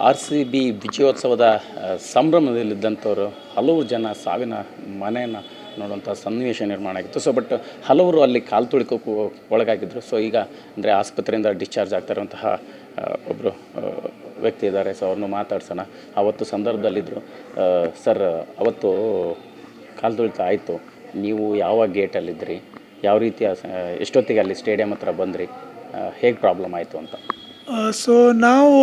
RCB ವಿಜಯೋತ್ಸವದ ಸಂಭ್ರಮದಲ್ಲಿದ್ದಂಥವರು ಹಲವು ಜನ ಸಾವಿನ ಮನೆಯನ್ನು ನೋಡುವಂಥ ಸನ್ನಿವೇಶ ನಿರ್ಮಾಣ ಆಗಿತ್ತು. ಸೊ ಬಟ್ ಹಲವರು ಅಲ್ಲಿ ಕಾಲು ತುಳಿಕೋಕ್ಕೂ ಒಳಗಾಗಿದ್ದರು. ಸೊ ಈಗ ಅಂದರೆ ಆಸ್ಪತ್ರೆಯಿಂದ ಡಿಸ್ಚಾರ್ಜ್ ಆಗ್ತಾರಂತಹ ಒಬ್ಬರು ವ್ಯಕ್ತಿ ಇದ್ದಾರೆ. ಸೊ ಅವ್ರನ್ನ ಮಾತಾಡ್ಸೋಣ. ಆವತ್ತು ಸಂದರ್ಭದಲ್ಲಿದ್ದರು. ಸರ್, ಅವತ್ತು ಕಾಲು ತುಳಿತ ಆಯಿತು, ನೀವು ಯಾವ ಗೇಟಲ್ಲಿದ್ದಿರಿ, ಯಾವ ರೀತಿಯ ಎಷ್ಟೊತ್ತಿಗೆ ಅಲ್ಲಿ ಸ್ಟೇಡಿಯಂ ಹತ್ರ ಬಂದ್ರಿ, ಹೇಗೆ ಪ್ರಾಬ್ಲಮ್ ಆಯಿತು ಅಂತ? ಸೊ ನಾವು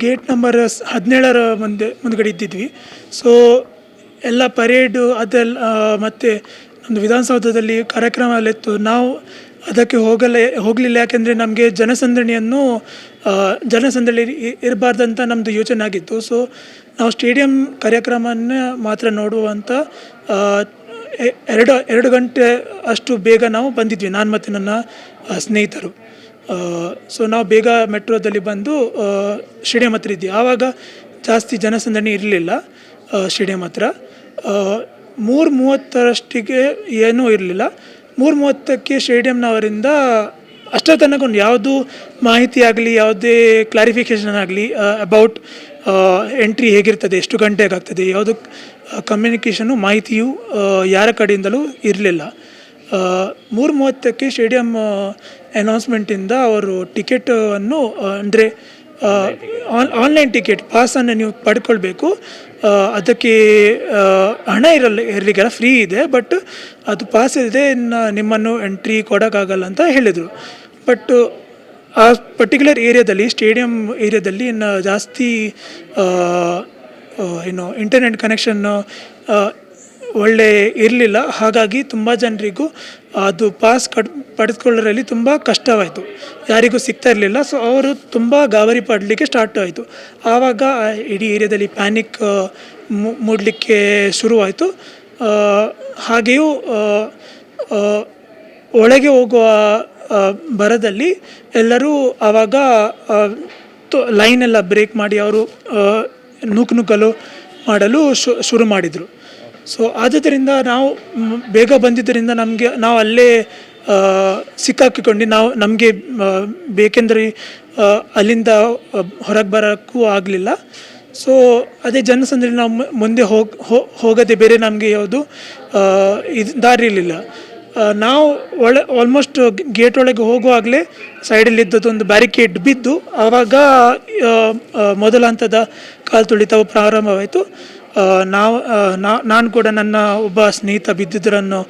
ಗೇಟ್ ನಂಬರ್ 17 ಮುಂದ್ಗಡೆ ಇದ್ದಿದ್ವಿ. ಸೊ ಎಲ್ಲ ಪರೇಡು ಅದೆಲ್ಲ ಮತ್ತು ನಮ್ಮದು ವಿಧಾನಸೌಧದಲ್ಲಿ ಕಾರ್ಯಕ್ರಮ ಎಲ್ಲ ಇತ್ತು. ನಾವು ಅದಕ್ಕೆ ಹೋಗಲಿಲ್ಲ. ಯಾಕೆಂದರೆ ನಮಗೆ ಜನಸಂದಣಿ ಇರಬಾರ್ದಂತ ನಮ್ಮದು ಯೋಚನೆ ಆಗಿತ್ತು. ಸೊ ನಾವು ಸ್ಟೇಡಿಯಂ ಕಾರ್ಯಕ್ರಮವನ್ನು ಮಾತ್ರ ನೋಡುವಂಥ 2 ಗಂಟೆ ಅಷ್ಟು ಬೇಗ ನಾವು ಬಂದಿದ್ವಿ, ನಾನು ಮತ್ತು ನನ್ನ ಸ್ನೇಹಿತರು. ಸೊ ನಾವು ಬೇಗ ಮೆಟ್ರೋದಲ್ಲಿ ಬಂದು ಸ್ಟೇಡಿಯಂ ಹತ್ರ ಇದ್ವಿ. ಆವಾಗ ಜಾಸ್ತಿ ಜನಸಂದಣಿ ಇರಲಿಲ್ಲ ಸ್ಟೇಡಿಯಂ ಹತ್ರ. 3:30 ಏನೂ ಇರಲಿಲ್ಲ. 3:30 ಸ್ಟೇಡಿಯಂನವರಿಂದ ಅಷ್ಟರ ತನಕ ಯಾವುದು ಮಾಹಿತಿ ಆಗಲಿ, ಯಾವುದೇ ಕ್ಲಾರಿಫಿಕೇಷನ್ ಆಗಲಿ ಅಬೌಟ್ ಎಂಟ್ರಿ ಹೇಗಿರ್ತದೆ, ಎಷ್ಟು ಗಂಟೆಗೆ ಆಗ್ತದೆ, ಯಾವುದು ಕಮ್ಯುನಿಕೇಷನು ಮಾಹಿತಿಯು ಯಾರ ಕಡೆಯಿಂದಲೂ ಇರಲಿಲ್ಲ. 3:30 ಸ್ಟೇಡಿಯಂ ಅನೌನ್ಸ್ಮೆಂಟಿಂದ ಅವರು ಟಿಕೆಟನ್ನು ಅಂದರೆ ಆನ್ಲೈನ್ ಟಿಕೆಟ್ ಪಾಸನ್ನು ನೀವು ಪಡ್ಕೊಳ್ಬೇಕು. ಅದಕ್ಕೆ ಹಣ ಇರಲಿಕ್ಕೆಲ್ಲ ಫ್ರೀ ಇದೆ, ಬಟ್ ಅದು ಪಾಸ್ ಇದೆ, ನಿಮ್ಮನ್ನು ಎಂಟ್ರಿ ಕೊಡೋಕ್ಕಾಗಲ್ಲ ಅಂತ ಹೇಳಿದರು. ಬಟ್ ಆ ಪರ್ಟಿಕ್ಯುಲರ್ ಏರಿಯಾದಲ್ಲಿ, ಸ್ಟೇಡಿಯಂ ಏರಿಯಾದಲ್ಲಿ ಇನ್ನು ಜಾಸ್ತಿ ಇಂಟರ್ನೆಟ್ ಕನೆಕ್ಷನ್ನು ಒಳ್ಳೆ ಇರಲಿಲ್ಲ. ಹಾಗಾಗಿ ತುಂಬ ಜನರಿಗೂ ಅದು ಪಾಸ್ ಪಡೆದುಕೊಳ್ಳೋದ್ರಲ್ಲಿ ತುಂಬ ಕಷ್ಟವಾಯಿತು, ಯಾರಿಗೂ ಸಿಗ್ತಾ ಇರಲಿಲ್ಲ. ಸೊ ಅವರು ತುಂಬ ಗಾಬರಿ ಪಡಲಿಕ್ಕೆ ಸ್ಟಾರ್ಟ್ ಆಯಿತು. ಆವಾಗ ಇಡೀ ಏರಿಯಾದಲ್ಲಿ ಪ್ಯಾನಿಕ್ ಮೂಡಲಿಕ್ಕೆ ಶುರುವಾಯಿತು. ಹಾಗೆಯೂ ಒಳಗೆ ಹೋಗುವ ಬರದಲ್ಲಿ ಎಲ್ಲರೂ ಆವಾಗ ಲೈನೆಲ್ಲ ಬ್ರೇಕ್ ಮಾಡಿ ಅವರು ನೂಕಲು ಮಾಡಲು ಶುರು ಮಾಡಿದರು. ಸೊ ಆದ್ದರಿಂದ ನಾವು ಬೇಗ ಬಂದಿದ್ದರಿಂದ ನಾವು ಅಲ್ಲೇ ಸಿಕ್ಕಾಕಿಕೊಂಡು ನಮಗೆ ಬೇಕೆಂದರೆ ಅಲ್ಲಿಂದ ಹೊರಗೆ ಬರೋಕ್ಕೂ ಆಗಲಿಲ್ಲ. ಸೊ ಅದೇ ಜನಸಂದಣಿ ನಾವು ಮುಂದೆ ಹೋಗದೆ ಬೇರೆ ನಮಗೆ ಯಾವುದು ದಾರಿ ಇರಲಿಲ್ಲ. ನಾವು ಆಲ್ಮೋಸ್ಟ್ ಗೇಟ್ ಒಳಗೆ ಹೋಗುವಾಗಲೇ ಸೈಡಲ್ಲಿದ್ದದೊಂದು ಬ್ಯಾರಿಕೇಡ್ ಬಿದ್ದು ಆವಾಗ ಮೊದಲ ಹಂತದ ಕಾಲು ತುಳಿತವು ಪ್ರಾರಂಭವಾಯಿತು. ನಾನು ಕೂಡ ನನ್ನ ಒಬ್ಬ ಸ್ನೇಹಿತ ಬಿದ್ದಿದ್ದರನ್ನು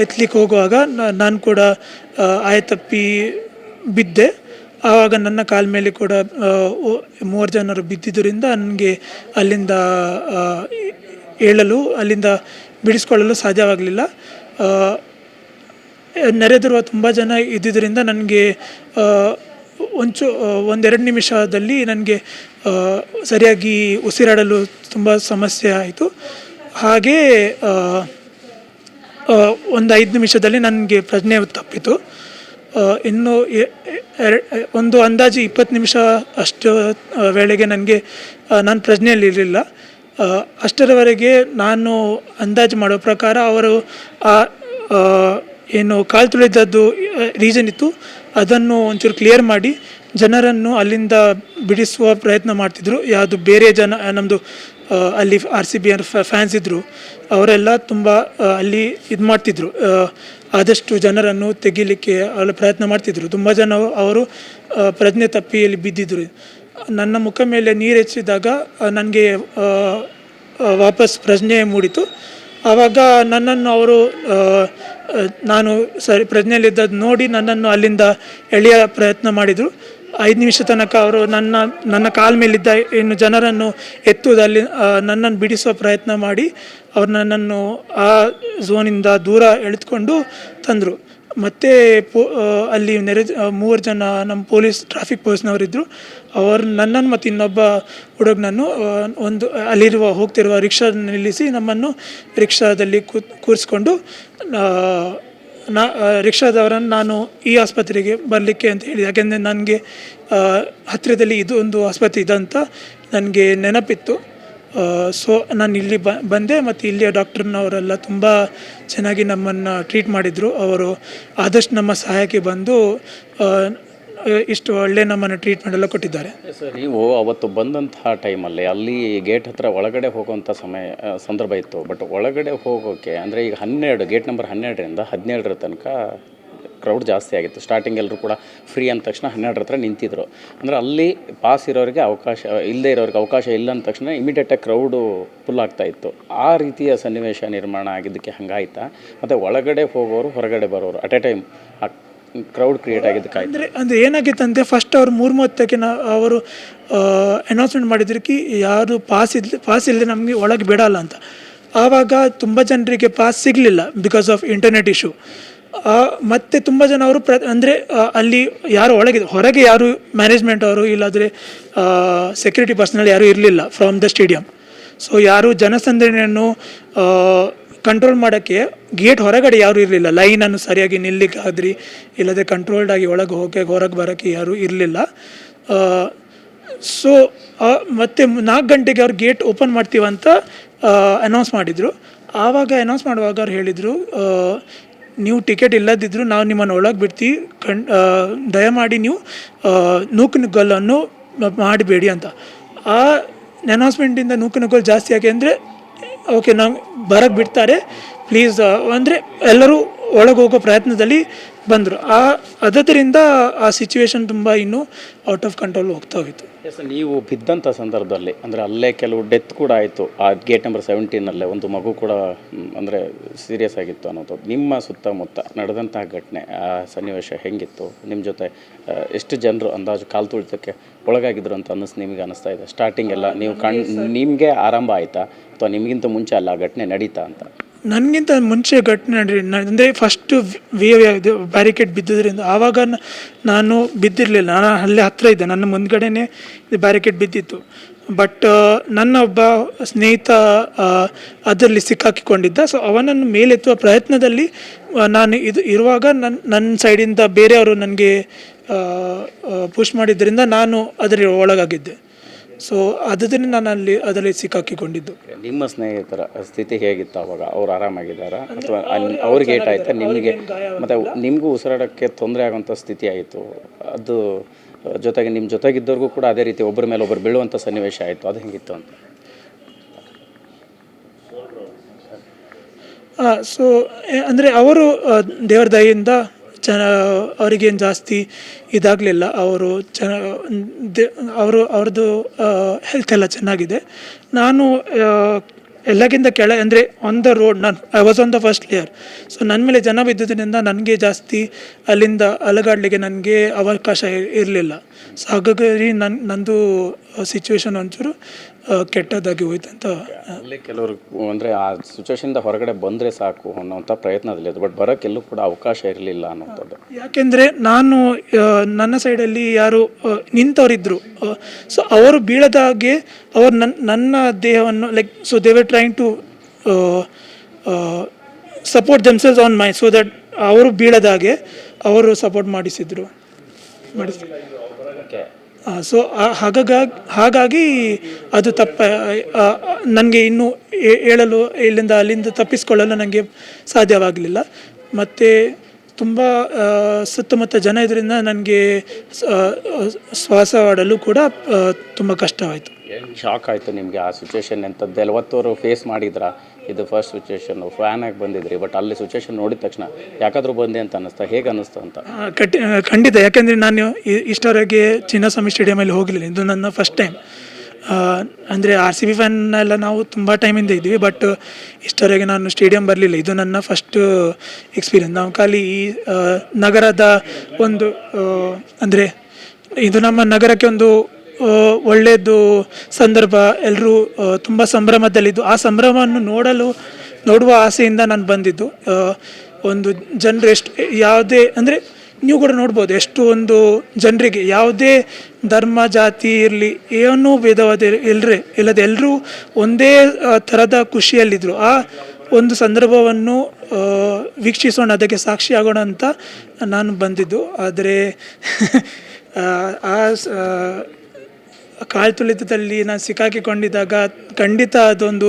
ಎತ್ತಲಿಕ್ಕೆ ಹೋಗುವಾಗ ನಾನು ಕೂಡ ಆಯತಪ್ಪಿ ಬಿದ್ದೆ. ಆವಾಗ ನನ್ನ ಕಾಲ ಮೇಲೆ ಕೂಡ 3 ಜನರು ಬಿದ್ದಿದ್ದರಿಂದ ನನಗೆ ಅಲ್ಲಿಂದ ಅಲ್ಲಿಂದ ಬಿಡಿಸ್ಕೊಳ್ಳಲು ಸಾಧ್ಯವಾಗಲಿಲ್ಲ. ನೆರೆದಿರುವ ತುಂಬ ಜನ ಇದ್ದಿದ್ದರಿಂದ ನನಗೆ 1-2 ನಿಮಿಷದಲ್ಲಿ ನನಗೆ ಸರಿಯಾಗಿ ಉಸಿರಾಡಲು ತುಂಬ ಸಮಸ್ಯೆ ಆಯಿತು. ಹಾಗೇ 5 ನಿಮಿಷದಲ್ಲಿ ನನಗೆ ಪ್ರಜ್ಞೆ ತಪ್ಪಿತು. ಇನ್ನು ಒಂದು ಅಂದಾಜು 20 ನಿಮಿಷ ಅಷ್ಟು ವೇಳೆಗೆ ನಾನು ಪ್ರಜ್ಞೆಯಲ್ಲಿ ಇರಲಿಲ್ಲ. ಅಷ್ಟರವರೆಗೆ ನಾನು ಅಂದಾಜು ಮಾಡೋ ಪ್ರಕಾರ ಅವರು ಏನು ಕಾಲು ತುಳಿದದ್ದು ರೀಸನ್ ಇತ್ತು ಅದನ್ನು ಒಂಚೂರು ಕ್ಲಿಯರ್ ಮಾಡಿ ಜನರನ್ನು ಅಲ್ಲಿಂದ ಬಿಡಿಸುವ ಪ್ರಯತ್ನ ಮಾಡ್ತಿದ್ರು. ಯಾವುದು ಬೇರೆ ಜನ ನಮ್ಮದು ಅಲ್ಲಿ RCB ಫ್ಯಾನ್ಸ್ ಇದ್ದರು, ಅವರೆಲ್ಲ ತುಂಬ ಅಲ್ಲಿ ಇದು ಮಾಡ್ತಿದ್ರು, ಆದಷ್ಟು ಜನರನ್ನು ತೆಗಿಲಿಕ್ಕೆ ಪ್ರಯತ್ನ ಮಾಡ್ತಿದ್ರು. ತುಂಬ ಜನ ಅವರು ಪ್ರಜ್ಞೆ ತಪ್ಪಿಯಲ್ಲಿ ಬಿದ್ದಿದ್ರು. ನನ್ನ ಮುಖ ಮೇಲೆ ನೀರು ಹೆಚ್ಚಿದಾಗ ನನಗೆ ವಾಪಸ್ ಪ್ರಜ್ಞೆ ಮೂಡಿತು. ಆವಾಗ ನನ್ನನ್ನು ಅವರು ನಾನು ಪ್ರಜ್ಞೆಯಲ್ಲಿದ್ದದ್ದು ನೋಡಿ ನನ್ನನ್ನು ಅಲ್ಲಿಂದ ಎಳೆಯ ಪ್ರಯತ್ನ ಮಾಡಿದರು. 5 ನಿಮಿಷ ತನಕ ಅವರು ನನ್ನ ಕಾಲ ಮೇಲಿದ್ದ ಇನ್ನು ಜನರನ್ನು ಎತ್ತುವುದಲ್ಲಿ ನನ್ನನ್ನು ಬಿಡಿಸುವ ಪ್ರಯತ್ನ ಮಾಡಿ ಅವರು ನನ್ನನ್ನು ಆ ಝೋನಿಂದ ದೂರ ಎಳೆದುಕೊಂಡು ತಂದರು. ಮತ್ತು ಅಲ್ಲಿ 3 ಜನ ನಮ್ಮ ಟ್ರಾಫಿಕ್ ಪೊಲೀಸ್ನವರಿದ್ದರು. ಅವರು ನನ್ನನ್ನು ಮತ್ತು ಇನ್ನೊಬ್ಬ ಹುಡುಗನನ್ನು ಹೋಗ್ತಿರುವ ರಿಕ್ಷಾ ನಿಲ್ಲಿಸಿ ನಮ್ಮನ್ನು ರಿಕ್ಷಾದಲ್ಲಿ ಕೂರಿಸ್ಕೊಂಡು ರಿಕ್ಷಾದವರನ್ನು ನಾನು ಈ ಆಸ್ಪತ್ರೆಗೆ ಬರಲಿಕ್ಕೆ ಅಂತ ಹೇಳಿದೆ. ಯಾಕೆಂದರೆ ನನಗೆ ಹತ್ತಿರದಲ್ಲಿ ಒಂದು ಆಸ್ಪತ್ರೆ ಇದಂತ ನನಗೆ ನೆನಪಿತ್ತು. ಸೊ ನಾನು ಇಲ್ಲಿ ಬಂದೆ ಮತ್ತು ಇಲ್ಲಿಯ ಡಾಕ್ಟರ್ನವರೆಲ್ಲ ತುಂಬ ಚೆನ್ನಾಗಿ ನಮ್ಮನ್ನು ಟ್ರೀಟ್ ಮಾಡಿದರು. ಅವರು ಆದಷ್ಟು ನಮ್ಮ ಸಹಾಯಕ್ಕೆ ಬಂದು ಇಷ್ಟು ಒಳ್ಳೆ ನಮ್ಮನ್ನು ಟ್ರೀಟ್ಮೆಂಟ್ ಎಲ್ಲ ಕೊಟ್ಟಿದ್ದಾರೆ. ಸರ್, ನೀವು ಅವತ್ತು ಬಂದಂತಹ ಟೈಮಲ್ಲಿ ಅಲ್ಲಿ ಗೇಟ್ ಹತ್ರ ಒಳಗಡೆ ಹೋಗುವಂಥ ಸಂದರ್ಭ ಇತ್ತು. ಬಟ್ ಒಳಗಡೆ ಹೋಗೋಕ್ಕೆ ಅಂದರೆ ಈಗ 12 ಗೇಟ್ ನಂಬರ್ 12ರಿಂದ 17 ತನಕ ಕ್ರೌಡ್ ಜಾಸ್ತಿ ಆಗಿತ್ತು. ಸ್ಟಾರ್ಟಿಂಗ್ ಎಲ್ಲರೂ ಕೂಡ ಫ್ರೀ ಅಂದ ತಕ್ಷಣ 12 ಹತ್ರ ನಿಂತಿದ್ರು. ಅಂದರೆ ಅಲ್ಲಿ ಪಾಸ್ ಇರೋರಿಗೆ ಅವಕಾಶ, ಇಲ್ಲದೇ ಇರೋರಿಗೆ ಅವಕಾಶ ಇಲ್ಲ ಅಂದ ತಕ್ಷಣ ಇಮಿಡಿಯೇಟಾಗಿ ಕ್ರೌಡು ಫುಲ್ ಆಗ್ತಾ ಇತ್ತು. ಆ ರೀತಿಯ ಸನ್ನಿವೇಶ ನಿರ್ಮಾಣ ಆಗಿದ್ದಕ್ಕೆ ಹಂಗಾಯ್ತಾ? ಮತ್ತು ಒಳಗಡೆ ಹೋಗೋರು ಹೊರಗಡೆ ಬರೋರು ಅಟ್ ಎ ಟೈಮ್ ಆ ಕ್ರೌಡ್ ಕ್ರಿಯೇಟ್ ಆಗಿದ್ದಕ್ಕಾಯ್ತು. ಅಂದರೆ ಏನಾಗಿತ್ತಂತೆ, ಫಸ್ಟ್ ಅವರು 3:30ಕ್ಕೆ ಅವರು ಅನೌನ್ಸ್ಮೆಂಟ್ ಮಾಡಿದ್ರಕ್ಕೆ ಯಾರು ಪಾಸ್ ಇಲ್ಲದೆ ನಮಗೆ ಒಳಗೆ ಬಿಡಲ್ಲ ಅಂತ. ಆವಾಗ ತುಂಬ ಜನರಿಗೆ ಪಾಸ್ ಸಿಗಲಿಲ್ಲ ಬಿಕಾಸ್ ಆಫ್ ಇಂಟರ್ನೆಟ್ ಇಶ್ಯೂ. ಮತ್ತು ತುಂಬ ಜನ ಅವರು ಅಂದರೆ ಅಲ್ಲಿ ಯಾರು ಹೊರಗೆ ಯಾರು ಮ್ಯಾನೇಜ್ಮೆಂಟ್ ಅವರು ಇಲ್ಲಾದರೆ ಸೆಕ್ಯೂರಿಟಿ ಪರ್ಸನಲ್ ಯಾರೂ ಇರಲಿಲ್ಲ ಫ್ರಮ್ ದ ಸ್ಟೇಡಿಯಂ. ಸೊ ಯಾರು ಜನಸಂದಣಿಯನ್ನು ಕಂಟ್ರೋಲ್ ಮಾಡೋಕ್ಕೆ ಗೇಟ್ ಹೊರಗಡೆ ಯಾರೂ ಇರಲಿಲ್ಲ. ಲೈನನ್ನು ಸರಿಯಾಗಿ ನಿಲ್ಲಿಕ್ಕಾದ್ರಿ ಇಲ್ಲದೆ ಕಂಟ್ರೋಲ್ಡಾಗಿ ಹೊರಗೆ ಬರೋಕ್ಕೆ ಯಾರೂ ಇರಲಿಲ್ಲ. ಸೊ ಮತ್ತು 4 ಗಂಟೆಗೆ ಅವ್ರು ಗೇಟ್ ಓಪನ್ ಮಾಡ್ತೀವಂತ ಅನೌನ್ಸ್ ಮಾಡಿದರು. ಆವಾಗ ಅನೌನ್ಸ್ ಮಾಡುವಾಗ ಅವ್ರು ಹೇಳಿದರು, ನೀವು ಟಿಕೆಟ್ ಇಲ್ಲದಿದ್ದರೂ ನಾವು ನಿಮ್ಮನ್ನು ಒಳಗೆ ಬಿಡ್ತೀವಿ, ದಯಮಾಡಿ ನೀವು ನೂಕುನುಗ್ಗಲನ್ನು ಮಾಡಬೇಡಿ ಅಂತ. ಆ ಅನೌನ್ಸ್ಮೆಂಟಿಂದ ನೂಕುನುಗ್ಗಲು ಜಾಸ್ತಿ ಯಾಕೆ ಅಂದರೆ ಓಕೆ ನಾವು ಬರೋಕ್ಕೆ ಬಿಡ್ತಾರೆ ಪ್ಲೀಸ್ ಅಂದರೆ ಎಲ್ಲರೂ ಒಳಗೆ ಹೋಗೋ ಪ್ರಯತ್ನದಲ್ಲಿ ಬಂದರು. ಅದರಿಂದ ಆ ಸಿಚುವೇಶನ್ ತುಂಬ ಇನ್ನೂ ಔಟ್ ಆಫ್ ಕಂಟ್ರೋಲ್ ಹೋಗ್ತಾ ಹೋಯಿತು. ಎಸ್, ನೀವು ಬಿದ್ದಂಥ ಸಂದರ್ಭದಲ್ಲಿ ಅಂದರೆ ಅಲ್ಲೇ ಕೆಲವು ಡೆತ್ ಕೂಡ ಆಯಿತು. ಆ ಗೇಟ್ ನಂಬರ್ 17ನಲ್ಲೇ ಒಂದು ಮಗು ಕೂಡ ಅಂದರೆ ಸೀರಿಯಸ್ ಆಗಿತ್ತು ಅನ್ನೋದು. ನಿಮ್ಮ ಸುತ್ತಮುತ್ತ ನಡೆದಂತಹ ಘಟನೆ, ಆ ಸನ್ನಿವೇಶ ಹೆಂಗಿತ್ತು? ನಿಮ್ಮ ಜೊತೆ ಎಷ್ಟು ಜನರು ಅಂದಾಜು ಕಾಲು ತುಳಿತಕ್ಕೆ ಒಳಗಾಗಿದ್ರು ಅಂತ ನಿಮಗೆ ಅನ್ನಿಸ್ತಾ ಇದೆ? ಸ್ಟಾರ್ಟಿಂಗ್ ಎಲ್ಲ ನೀವು ನಿಮಗೆ ಆರಂಭ ಆಯಿತಾ ಅಥವಾ ನಿಮಗಿಂತ ಮುಂಚೆ ಅಲ್ಲ ಘಟನೆ ನಡೀತಾ ಅಂತ? ನನಗಿಂತ ಮುಂಚೆ ಘಟನೆ ಅಂದರೆ ಫಸ್ಟು ಬ್ಯಾರಿಕೇಡ್ ಬಿದ್ದಿದ್ದರಿಂದ ಆವಾಗ ನಾನು ಬಿದ್ದಿರಲಿಲ್ಲ. ನಾನು ಅಲ್ಲೇ ಹತ್ತಿರ ಇದ್ದೆ, ನನ್ನ ಮುಂದ್ಗಡೆನೇ ಬ್ಯಾರಿಕೇಡ್ ಬಿದ್ದಿತ್ತು. ಬಟ್ ನನ್ನ ಒಬ್ಬ ಸ್ನೇಹಿತ ಅದರಲ್ಲಿ ಸಿಕ್ಕಾಕಿಕೊಂಡಿದ್ದ. ಸೊ ಅವನನ್ನು ಮೇಲೆತ್ತುವ ಪ್ರಯತ್ನದಲ್ಲಿ ನಾನು ಇರುವಾಗ ನನ್ನ ಸೈಡಿಂದ ಬೇರೆಯವರು ನನಗೆ ಪುಷ್ ಮಾಡಿದ್ದರಿಂದ ನಾನು ಅದರಲ್ಲಿ ಒಳಗಾಗಿದ್ದೆ. ಸೊ ಅದರಿಂದ ನಾನು ಅದರಲ್ಲಿ ಸಿಕ್ಕಾಕಿಕೊಂಡಿದ್ದು. ನಿಮ್ಮ ಸ್ನೇಹಿತರ ಸ್ಥಿತಿ ಹೇಗಿತ್ತು ಅವಾಗ? ಅವ್ರು ಆರಾಮಾಗಿದ್ದಾರಾ ಅಥವಾ ಅವ್ರಿಗೆ ಏಟಾಯ್ತಾ ನಿಮಗೆ? ಮತ್ತು ನಿಮಗೂ ಉಸಿರಾಡೋಕ್ಕೆ ತೊಂದರೆ ಆಗೋಂಥ ಸ್ಥಿತಿ ಆಯಿತು. ಅದು ಜೊತೆಗೆ ನಿಮ್ಮ ಜೊತೆಗಿದ್ದವ್ರಿಗೂ ಕೂಡ ಅದೇ ರೀತಿ ಒಬ್ಬರ ಮೇಲೆ ಒಬ್ಬರು ಬೀಳುವಂಥ ಸನ್ನಿವೇಶ ಆಯಿತು. ಅದು ಹೆಂಗಿತ್ತು ಅಂತ? ಸೊ ಅಂದರೆ ಅವರು ದೇವರ ದಯೆಯಿಂದ ಅವರಿಗೇನು ಜಾಸ್ತಿ ಇದಾಗಲಿಲ್ಲ. ಅವ್ರದ್ದು ಹೆಲ್ತ್ ಎಲ್ಲ ಚೆನ್ನಾಗಿದೆ. ನಾನು ಎಲ್ಲಕ್ಕಿಂತ ಅಂದರೆ on the road I was on the first layer. So ನನ್ನ ಮೇಲೆ ಜನ ಬಿದ್ದುದರಿಂದ ನನಗೆ ಜಾಸ್ತಿ ಅಲ್ಲಿಂದ ಅಲಗಾಡಲಿಕ್ಕೆ ನನಗೆ ಅವಕಾಶ ಇರಲಿಲ್ಲ. ಸೊ ಹಾಗಾಗಿ ನಂದು ಸಿಚುವೇಶನ್ ಒಂಚೂರು ಕೆಟ್ಟದಾಗಿ ಹೋಯ್ತಂತ. ಅಲ್ಲಿ ಕೆಲವರು ಅಂದರೆ ಆ ಸಿಚುವೇಶನಿಂದ ಹೊರಗಡೆ ಬಂದರೆ ಸಾಕು ಅನ್ನೋಂಥ ಪ್ರಯತ್ನದಲ್ಲಿದ್ದು, ಬಟ್ ಬರೋಕ್ಕೆಲ್ಲೂ ಕೂಡ ಅವಕಾಶ ಇರಲಿಲ್ಲ ಅನ್ನೋಂಥದ್ದು. ಯಾಕೆಂದರೆ ನನ್ನ ಸೈಡಲ್ಲಿ ಯಾರು ನಿಂತವರಿದ್ದರು. ಸೊ ಅವರು ಬೀಳದಾಗೆ ಅವರು ನನ್ನ ದೇಹವನ್ನು so they were trying to support themselves on my, so that ಅವರು ಬೀಳದಾಗೆ ಅವರು ಸಪೋರ್ಟ್ ಮಾಡಿಸಿದ್ರು. ಸೊ ಹಾಗಾಗಿ ಅದು ನನಗೆ ಇನ್ನೂ ಅಲ್ಲಿಂದ ತಪ್ಪಿಸ್ಕೊಳ್ಳಲು ನನಗೆ ಸಾಧ್ಯವಾಗಲಿಲ್ಲ. ಮತ್ತು ತುಂಬ ಸುತ್ತಮುತ್ತ ಜನ ಇದರಿಂದ ನನಗೆ ಶ್ವಾಸವಾಡಲು ಕೂಡ ತುಂಬ ಕಷ್ಟವಾಯಿತು. ಶಾಕ್ ಆಯಿತು ನಿಮಗೆ ಆ ಸಿಚುವೇಶನ್ ಎಂಥದ್ದು? 40 ಫೇಸ್ ಮಾಡಿದ್ರಾ? ಇದು ಫಸ್ಟ್ ಸಿಚುವೇಶನ್ನು ಫ್ಯಾನಾಗಿ ಬಂದಿದ್ರಿ, ಬಟ್ ಅಲ್ಲಿ ಸಿಚುವೇಶನ್ ನೋಡಿದ ತಕ್ಷಣ ಯಾಕಾದರೂ ಬಂದೆ ಅಂತ ಅನ್ನಿಸ್ತಾ? ಹೇಗೆ ಅನ್ನಿಸ್ತು ಅಂತ? ಖಂಡಿತ. ಯಾಕೆಂದರೆ ನಾನು ಇಷ್ಟವರೆಗೆ ಚಿನ್ನಸ್ವಾಮಿ ಸ್ಟೇಡಿಯಮಲ್ಲಿ ಹೋಗಲಿಲ್ಲ. ಇದು ನನ್ನ ಫಸ್ಟ್ ಟೈಮ್. ಅಂದರೆ RCB ಫ್ಯಾನ್ ಎಲ್ಲ ನಾವು ತುಂಬ ಟೈಮಿಂದ ಇದ್ದೀವಿ, ಬಟ್ ಇಷ್ಟವರೆಗೆ ನಾನು ಸ್ಟೇಡಿಯಂ ಬರಲಿಲ್ಲ. ಇದು ನನ್ನ ಫಸ್ಟ್ ಎಕ್ಸ್ಪೀರಿಯನ್ಸ್. ನಾವು ಖಾಲಿ ಈ ನಗರದ ಒಂದು ಅಂದರೆ ಇದು ನಮ್ಮ ನಗರಕ್ಕೆ ಒಂದು ಒಳ್ಳೆಯದು ಸಂದರ್ಭ. ಎಲ್ಲರೂ ತುಂಬ ಸಂಭ್ರಮದಲ್ಲಿದ್ದು ಆ ಸಂಭ್ರಮವನ್ನು ನೋಡುವ ಆಸೆಯಿಂದ ನಾನು ಬಂದಿದ್ದು. ಒಂದು ಜನರು ಯಾವುದೇ ಅಂದರೆ ನೀವು ಕೂಡ ನೋಡ್ಬೋದು, ಎಷ್ಟು ಒಂದು ಜನರಿಗೆ ಯಾವುದೇ ಧರ್ಮ ಜಾತಿ ಇರಲಿ ಏನೂ ಭೇದವಾದ ಇಲ್ಲದೆ ಎಲ್ಲರೂ ಒಂದೇ ಥರದ ಖುಷಿಯಲ್ಲಿದ್ದರು. ಆ ಒಂದು ಸಂದರ್ಭವನ್ನು ವೀಕ್ಷಿಸೋಣ, ಅದಕ್ಕೆ ಸಾಕ್ಷಿಯಾಗೋಣ ಅಂತ ನಾನು ಬಂದಿದ್ದು. ಆದರೆ ಕಾಲು ತುಳಿತದಲ್ಲಿ ನಾನು ಸಿಕ್ಕಾಕಿಕೊಂಡಿದ್ದಾಗ ಖಂಡಿತ ಅದೊಂದು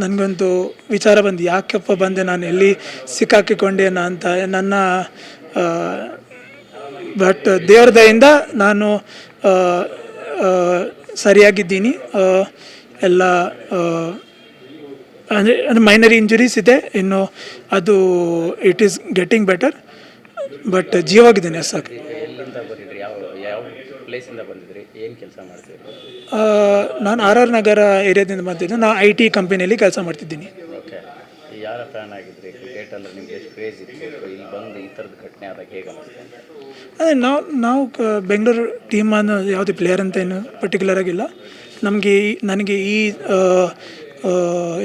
ನನಗೊಂದು ವಿಚಾರ ಬಂದು, ಯಾಕಪ್ಪ ಬಂದೆ ನಾನು, ಎಲ್ಲಿ ಸಿಕ್ಕಾಕಿಕೊಂಡೇನ ಅಂತ. ನನ್ನ ಬಟ್ ದೇವ್ರ ದಯಿಂದ ನಾನು ಆ, ಆ, ಸರಿಯಾಗಿದ್ದೀನಿ. ಎಲ್ಲ ಅಂದರೆ ಮೈನರ್ ಇಂಜುರೀಸ್ ಇದೆ, ಇನ್ನು ಅದು it is getting better, but ಜೀವಾಗಿದ್ದೀನಿ ಸಾಕು. ಎಲ್ಲಿಂದ ಬಂದಿದ್ರಿ, ಯಾವ ಯಾವ ಪ್ಲೇಸಿಂದ ಬಂದಿದ್ರಿ, ಏನು ಕೆಲಸ ಮಾಡ್ತೀರಿ? ನಾನು ಆರ್ ಆರ್ ನಗರ ಏರಿಯಾದಿಂದ ಬಂದಿದ್ದು. ನಾನು IT ಕಂಪನಿಯಲ್ಲಿ ಕೆಲಸ ಮಾಡ್ತಿದ್ದೀನಿ. ಓಕೆ, ಯಾರ ಫ್ಯಾನ್ ಆಗಿದ್ರಿ? ಕ್ರಿಕೆಟ್ ಅಂದರೆ ನಿಮ್ಗೆ ಎಷ್ಟು ಕ್ರೇಜ್ ಇತ್ತು? ಇಲ್ಲಿ ಬಂದು ಈ ಥರದ ಘಟನೆ ಆದಾಗ ಹೇಗೆ ಅನಿಸ್ತು? ಅದೇ ನಾವು ಬೆಂಗಳೂರು ಟೀಮ್ ಅನ್ನೋ ಯಾವುದೇ ಪ್ಲೇಯರ್ ಅಂತ ಏನು ಪರ್ಟಿಕ್ಯುಲರ್ ಆಗಿಲ್ಲ. ನನಗೆ ಈ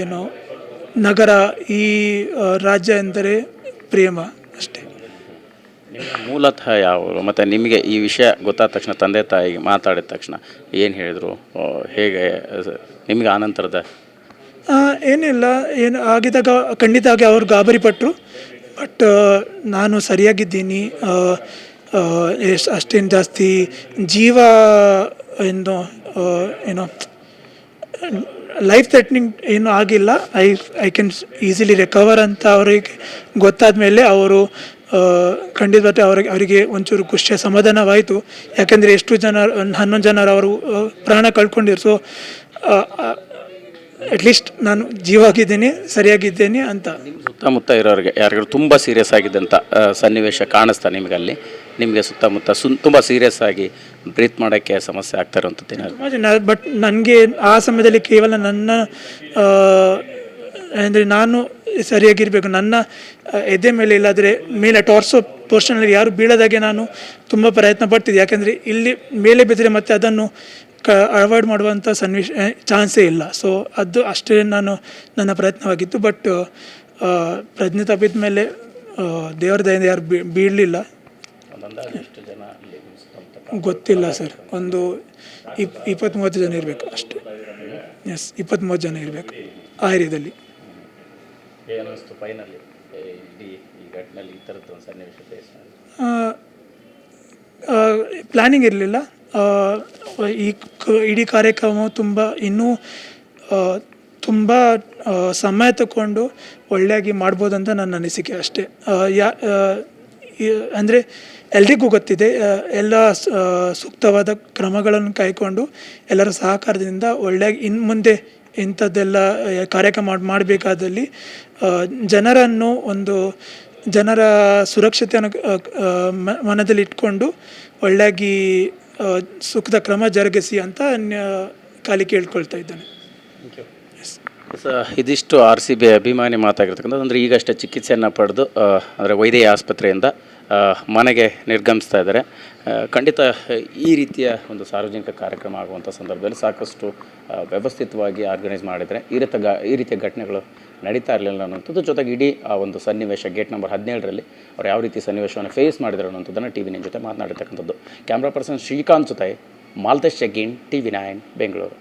ಏನು ನಗರ, ಈ ರಾಜ್ಯ ಎಂದರೆ ಪ್ರೇಮ ಅಷ್ಟೇ. ನಿಮ್ಮ ಮೂಲತಃ ಯಾವ, ಮತ್ತು ನಿಮಗೆ ಈ ವಿಷಯ ಗೊತ್ತಾದ ತಕ್ಷಣ ತಂದೆ ತಾಯಿಗೆ ಮಾತಾಡಿದ ತಕ್ಷಣ ಏನು ಹೇಳಿದರು? ಹೇಗೆ ನಿಮಗೆ ಆನಂತರದ? ಏನಿಲ್ಲ, ಏನು ಆಗಿದಾಗ ಖಂಡಿತವಾಗಿ ಅವ್ರು ಗಾಬರಿಪಟ್ಟರು, ಬಟ್ ನಾನು ಸರಿಯಾಗಿದ್ದೀನಿ. ಅಷ್ಟೇನು ಜಾಸ್ತಿ ಜೀವ ಏನು ಏನೋ ಲೈಫ್ ಥ್ರೆಟ್ನಿಂಗ್ ಏನೂ ಆಗಿಲ್ಲ. ಐ ಕ್ಯಾನ್ ಈಸಿಲಿ ರಿಕವರ್ ಅಂತ ಅವರಿಗೆ ಗೊತ್ತಾದ ಮೇಲೆ ಅವರು ಖಂಡಿತವಾಗಿ ಅವರಿಗೆ ಒಂಚೂರು ಖುಷಿಯ ಸಮಾಧಾನವಾಯಿತು. ಯಾಕೆಂದರೆ ಎಷ್ಟು ಜನ 11 ಜನರು ಅವರು ಪ್ರಾಣ ಕಳ್ಕೊಂಡಿರು. ಸೊ ಅಟ್ಲೀಸ್ಟ್ ನಾನು ಜೀವಾಗಿದ್ದೀನಿ, ಸರಿಯಾಗಿದ್ದೀನಿ ಅಂತ. ನಿಮ್ಮ ಸುತ್ತಮುತ್ತ ಇರೋರಿಗೆ ಯಾರಿಗಾರು ತುಂಬ ಸೀರಿಯಸ್ ಆಗಿದ್ದಂಥ ಸನ್ನಿವೇಶ ಕಾಣಿಸ್ತಾ ನಿಮಗಲ್ಲಿ? ನಿಮಗೆ ಸುತ್ತಮುತ್ತ ತುಂಬ ಸೀರಿಯಸ್ ಆಗಿ ಬ್ರೀತ್ ಮಾಡೋಕ್ಕೆ ಸಮಸ್ಯೆ ಆಗ್ತಾ ಇರೋಂಥದ್ದು? ಬಟ್ ನನಗೆ ಆ ಸಮಯದಲ್ಲಿ ಕೇವಲ ನನ್ನ ಅಂದರೆ ನಾನು ಸರಿಯಾಗಿರಬೇಕು, ನನ್ನ ಎದೆ ಮೇಲೆ ಇಲ್ಲಾದರೆ ಮೇಲೆ ಟಾರ್ಸೋ ಪೋರ್ಷನಲ್ಲಿ ಯಾರು ಬೀಳೋದಾಗೆ ನಾನು ತುಂಬ ಪ್ರಯತ್ನ ಪಡ್ತಿದ್ದೆ. ಯಾಕೆಂದರೆ ಇಲ್ಲಿ ಮೇಲೆ ಬಿದ್ದರೆ ಮತ್ತೆ ಅದನ್ನು ಅವಾಯ್ಡ್ ಮಾಡುವಂಥ ಚಾನ್ಸೇ ಇಲ್ಲ. ಸೊ ಅದು ಅಷ್ಟೇ ನನ್ನ ಪ್ರಯತ್ನವಾಗಿತ್ತು. ಬಟ್ ಪ್ರಜ್ಞೆ ತಪ್ಪಿದ ಮೇಲೆ ದೇವರ ದಯಿಂದ ಯಾರು ಬೀಳಲಿಲ್ಲ. ಗೊತ್ತಿಲ್ಲ ಸರ್, ಒಂದು 20-30 ಜನ ಇರಬೇಕು ಅಷ್ಟೇ. ಎಸ್, 20-30 ಜನ ಇರಬೇಕು ಆ ಏರಿಯಾದಲ್ಲಿ. ಏನಿಸ್ತು ಫೈನಲಿ ಇಡೀ ಈ ಘಟನೆಯಲ್ಲಿ ಈ ಥರದ್ದು ಒಂದು ಸನ್ನಿವೇಶ ಫೇಸ್ ಮಾಡಿ? ಪ್ಲ್ಯಾನಿಂಗ್ ಇರಲಿಲ್ಲ. ಇಡೀ ಕಾರ್ಯಕ್ರಮ ಇನ್ನೂ ತುಂಬ ಸಮಯ ತಗೊಂಡು ಒಳ್ಳೆಯಾಗಿ ಮಾಡ್ಬೋದಂತ ನನ್ನ ಅನಿಸಿಕೆ ಅಷ್ಟೇ. ಅಂದರೆ ಎಲ್ರಿಗೂ ಗೊತ್ತಿದೆ, ಎಲ್ಲ ಸೂಕ್ತವಾದ ಕ್ರಮಗಳನ್ನು ಕೈಗೊಂಡು ಎಲ್ಲರ ಸಹಕಾರದಿಂದ ಒಳ್ಳೆಯಾಗಿ ಇನ್ನು ಮುಂದೆ ಇಂಥದ್ದೆಲ್ಲ ಕಾರ್ಯಕ್ರಮ ಮಾಡಬೇಕಾದಲ್ಲಿ ಜನರ ಸುರಕ್ಷತೆಯನ್ನು ಮನದಲ್ಲಿ ಇಟ್ಕೊಂಡು ಒಳ್ಳೆಯಾಗಿ ಸೂಕ್ತ ಕ್ರಮ ಜರುಗಿಸಿ ಅಂತ ಕೇಳ್ಕೊಳ್ತಾ ಇದ್ದೇನೆ. ಇದಿಷ್ಟು RCB ಅಭಿಮಾನಿ ಮಾತಾಗಿರ್ತಕ್ಕಂಥದ್ದು. ಅಂದರೆ ಈಗಷ್ಟೇ ಚಿಕಿತ್ಸೆಯನ್ನು ಪಡೆದು ಅಂದರೆ ವೈದ್ಯಕೀಯ ಆಸ್ಪತ್ರೆಯಿಂದ ಮನೆಗೆ ನಿರ್ಗಮಿಸ್ತಾ ಇದ್ದಾರೆ. ಖಂಡಿತ ಈ ರೀತಿಯ ಒಂದು ಸಾರ್ವಜನಿಕ ಕಾರ್ಯಕ್ರಮ ಆಗುವಂಥ ಸಂದರ್ಭದಲ್ಲಿ ಸಾಕಷ್ಟು ವ್ಯವಸ್ಥಿತವಾಗಿ ಆರ್ಗನೈಸ್ ಮಾಡಿದರೆ ಈ ರೀತಿಯ ಘಟನೆಗಳು ನಡೀತಾ ಇರಲಿಲ್ಲ ಅನ್ನೋಂಥದ್ದು. ಜೊತೆಗೆ ಇಡೀ ಆ ಒಂದು ಸನ್ನಿವೇಶ ಗೇಟ್ ನಂಬರ್ 17ರಲ್ಲಿ ಅವ್ರು ಯಾವ ರೀತಿ ಸನ್ನಿವೇಶವನ್ನು ಫೇಸ್ ಮಾಡಿದ್ರು ಅನ್ನೋಂಥದ್ದನ್ನು TV9 ಜೊತೆ ಮಾತನಾಡಿರ್ತಕ್ಕಂಥದ್ದು. ಕ್ಯಾಮ್ರಾ ಪರ್ಸನ್ ಶ್ರೀಕಾಂತ್ ಜೊತೆ ಮಾಲ್ತೇಶ್ ಚೆಗ್ಗಿನ್, TV9 ಬೆಂಗಳೂರು.